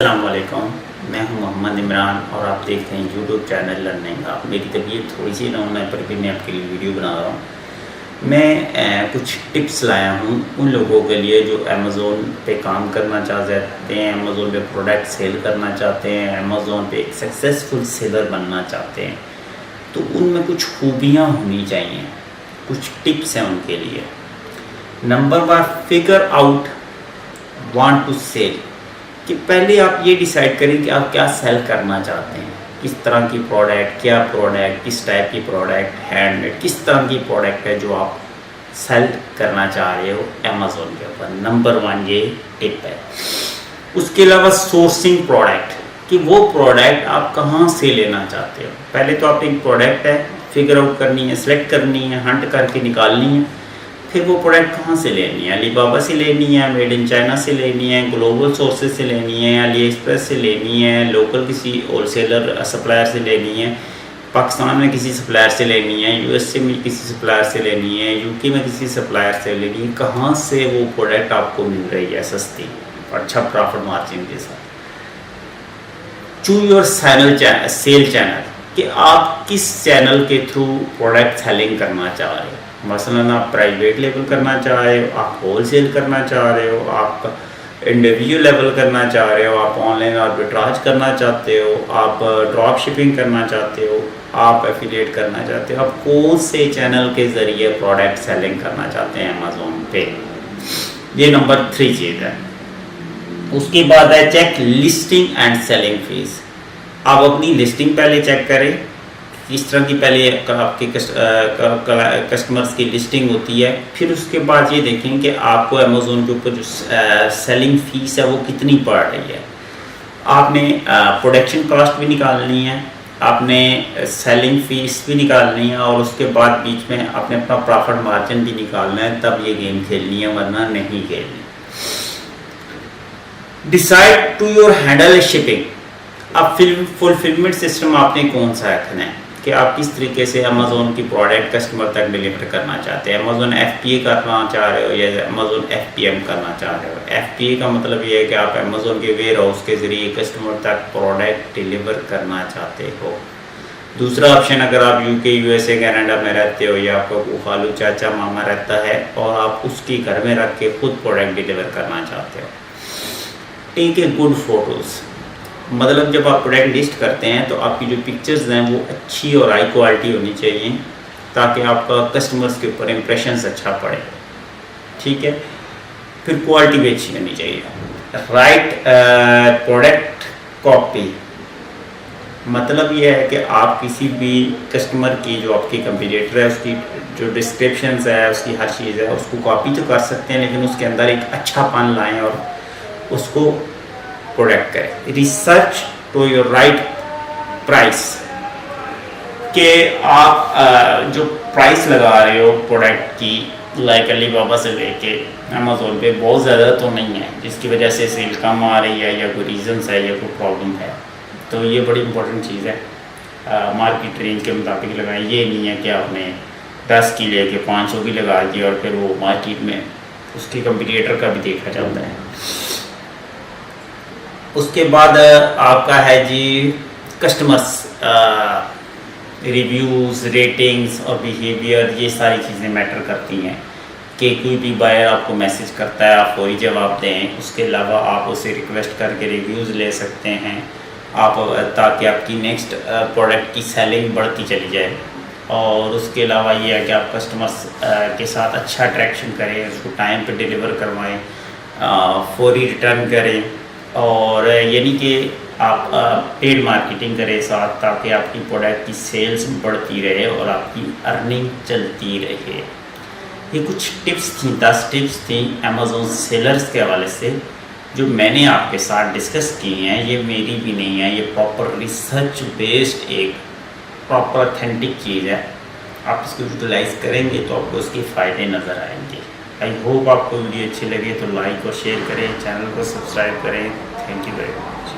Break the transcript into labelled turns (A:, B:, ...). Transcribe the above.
A: السلام علیکم، میں ہوں محمد عمران اور آپ دیکھتے ہیں یوٹیوب چینل لرننگ آپ۔ میری طبیعت تھوڑی سی ڈاؤن ہے پر بھی میں آپ کے لیے ویڈیو بنا رہا ہوں۔ میں کچھ ٹپس لایا ہوں ان لوگوں کے لیے جو امیزون پہ کام کرنا چاہتے ہیں، امیزون پہ پروڈکٹ سیل کرنا چاہتے ہیں، امیزون پہ ایک سکسیزفل سیلر بننا چاہتے ہیں۔ تو ان میں کچھ خوبیاں ہونی چاہیے، کچھ ٹپس ہیں ان کے لیے۔ Number 1، figure out want to sell, کہ پہلے آپ یہ ڈیسائیڈ کریں کہ آپ کیا سیل کرنا چاہتے ہیں، کس طرح کی پروڈکٹ، کیا پروڈکٹ، کس ٹائپ کی پروڈکٹ، ہینڈ میڈ کس طرح کی پروڈکٹ ہے جو آپ سیل کرنا چاہ رہے ہو امیزون کے اوپر۔ نمبر 1 یہ ٹپ ہے۔ اس کے علاوہ سورسنگ پروڈکٹ، کہ وہ پروڈکٹ آپ کہاں سے لینا چاہتے ہو۔ پہلے تو آپ ایک پروڈکٹ ہے فگر آؤٹ کرنی ہے، سلیکٹ کرنی ہے، ہنٹ کر کے نکالنی ہے، پھر وہ پروڈکٹ کہاں سے لینی ہے۔ علی بابا سے لینی ہے، میڈ ان چائنا سے لینی ہے، گلوبل سورسز سے لینی ہے، علی ایکسپریس سے لینی ہے، لوکل کسی ہول سیلر سپلائر سے لینی ہے، پاکستان میں کسی سپلائر سے لینی ہے، یو ایس اے میں کسی سپلائر سے لینی ہے، یو کے میں کسی سپلائر سے لینی ہے۔ کہاں سے وہ پروڈکٹ آپ کو مل رہی ہے سستی اور اچھا پرافٹ مارجن کے ساتھ۔ چوز یور سیل چینل، کہ آپ کس چینل کے تھرو پروڈکٹ سیلنگ کرنا چاہ رہے ہو۔ مثلاً آپ پرائیویٹ لیبل کرنا چاہ رہے ہو، آپ ہول سیل کرنا چاہ رہے ہو، آپ انڈیویجول لیبل کرنا چاہ رہے ہو، آپ آن لائن آربیٹراج کرنا چاہتے ہو، آپ ڈراپ شپنگ کرنا چاہتے ہو، آپ ایفیلیٹ کرنا چاہتے ہو، آپ کون سے چینل کے ذریعے پروڈکٹ سیلنگ کرنا چاہتے ہیں امیزون پہ۔ یہ نمبر 3 چیز ہے۔ اس کے بعد ہے check listing and selling fees. آپ اپنی لسٹنگ پہلے چیک کریں، اس طرح کی پہلے آپ کے کسٹمرز کی لسٹنگ ہوتی ہے، پھر اس کے بعد یہ دیکھیں کہ آپ کو امیزون کے اوپر جو سیلنگ فیس ہے وہ کتنی پڑ رہی ہے۔ آپ نے پروڈکشن کاسٹ بھی نکالنی ہے، آپ نے سیلنگ فیس بھی نکالنی ہے، اور اس کے بعد بیچ میں آپ نے اپنا پرافٹ مارجن بھی نکالنا ہے، تب یہ گیم کھیلنی ہے، ورنہ نہیں کھیلنی۔ Decide to your handle shipping. اب فلفلمنٹ سسٹم آپ نے کون سا رکھنا ہے، کہ آپ کس طریقے سے امیزون کی پروڈکٹ کسٹمر تک ڈیلیور کرنا چاہتے ہیں۔ امیزون ایف پی اے کرنا چاہ رہے ہو یا امیزون ایف پی ایم کرنا چاہ رہے ہو۔ ایف پی اے کا مطلب یہ ہے کہ آپ امیزون کے ویئر ہاؤس کے ذریعے کسٹمر تک پروڈکٹ ڈیلیور کرنا چاہتے ہو۔ دوسرا آپشن، اگر آپ یو کے، یو ایس اے، کینیڈا میں رہتے ہو، یا آپ کا کوئی خالو چاچا ماما رہتا ہے اور آپ اس کے گھر میں رکھ کے خود پروڈکٹ ڈیلیور کرنا چاہتے ہو۔ ٹیک اے گڈ فوٹوز، مطلب جب آپ پروڈکٹ لسٹ کرتے ہیں تو آپ کی جو پکچرز ہیں وہ اچھی اور ہائی کوالٹی ہونی چاہیے، تاکہ آپ کا کسٹمرز کے اوپر امپریشنز اچھا پڑے، ٹھیک ہے۔ پھر کوالٹی بھی اچھی ہونی چاہیے۔ رائٹ پروڈکٹ کاپی، مطلب یہ ہے کہ آپ کسی بھی کسٹمر کی جو آپ کی کمپیٹیٹر ہے اس کی جو ڈسکرپشنز ہے، اس کی ہر چیز ہے، اس کو کاپی تو کر سکتے ہیں، لیکن اس کے اندر ایک اچھا پن لائیں اور اس کو پروڈکٹ کریں۔ Research to your right price, کہ آپ جو پرائس لگا رہے ہو پروڈکٹ کی، لائک علی بابا سے لے کے امیزون پہ بہت زیادہ تو نہیں ہے، جس کی وجہ سے سیل کم آ رہی ہے، یا کوئی ریزنس ہے، یا کوئی پرابلم ہے، تو یہ بڑی امپورٹنٹ چیز ہے۔ مارکیٹ رینج کے مطابق لگائیں، یہ نہیں ہے کہ آپ نے 10 کی لے کے 500 کی لگا دی اور پھر وہ مارکیٹ میں اس کے کمپیٹیٹر کا بھی دیکھا جاتا ہے۔ اس کے بعد آپ کا ہے جی کسٹمرس ریویوز، ریٹنگز اور بیہیویئر، یہ ساری چیزیں میٹر کرتی ہیں، کہ کوئی بھی بائر آپ کو میسج کرتا ہے آپ فوری جواب دیں۔ اس کے علاوہ آپ اسے ریکویسٹ کر کے ریویوز لے سکتے ہیں آپ، تاکہ آپ کی نیکسٹ پروڈکٹ کی سیلنگ بڑھتی چلی جائے۔ اور اس کے علاوہ یہ ہے کہ آپ کسٹمرس کے ساتھ اچھا اٹریکشن کریں، اس کو ٹائم پہ ڈیلیور کروائیں، فوری ریٹرن کریں، اور یعنی کہ آپ پیڈ مارکیٹنگ کریں ساتھ، تاکہ آپ کی پروڈکٹ کی سیلز بڑھتی رہے اور آپ کی ارننگ چلتی رہے۔ یہ کچھ ٹپس تھیں، 10 ٹپس تھیں امیزون سیلرز کے حوالے سے، جو میں نے آپ کے ساتھ ڈسکس کی ہیں۔ یہ میری بھی نہیں ہے، یہ پراپر ریسرچ بیسڈ ایک پراپر اتھینٹک چیز ہے۔ آپ اس کو یوٹیلائز کریں گے تو آپ کو اس کے فائدے نظر آئیں گے۔ آئی ہوپ آپ کو ویڈیو اچھی لگے تو لائک اور شیئر کریں، چینل کو سبسکرائب کریں۔ Thank you very much.